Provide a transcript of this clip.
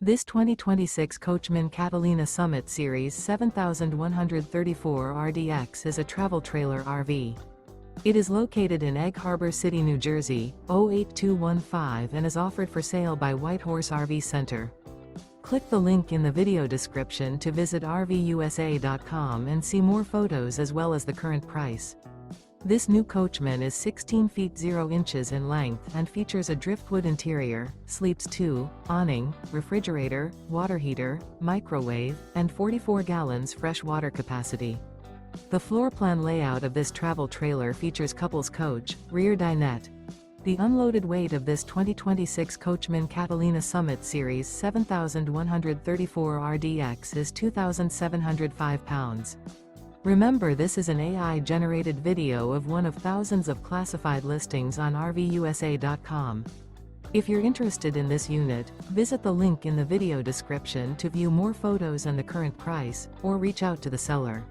This 2026 Coachmen Catalina Summit Series 7134 RDX is a travel trailer RV. It is located in Egg Harbor City, New Jersey, 08215 and is offered for sale by Whitehorse RV Center. Click the link in the video description to visit RVUSA.com and see more photos as well as the current price. This new Coachmen is 16 feet 0 inches in length and features a driftwood interior, sleeps 2, awning, refrigerator, water heater, microwave, and 44 gallons fresh water capacity. The floor plan layout of this travel trailer features couples coach, rear dinette. The unloaded weight of this 2026 Coachmen Catalina Summit Series 7134 RDX is 2,705 pounds. Remember, this is an AI-generated video of one of thousands of classified listings on RVUSA.com. If you're interested in this unit, visit the link in the video description to view more photos and the current price, or reach out to the seller.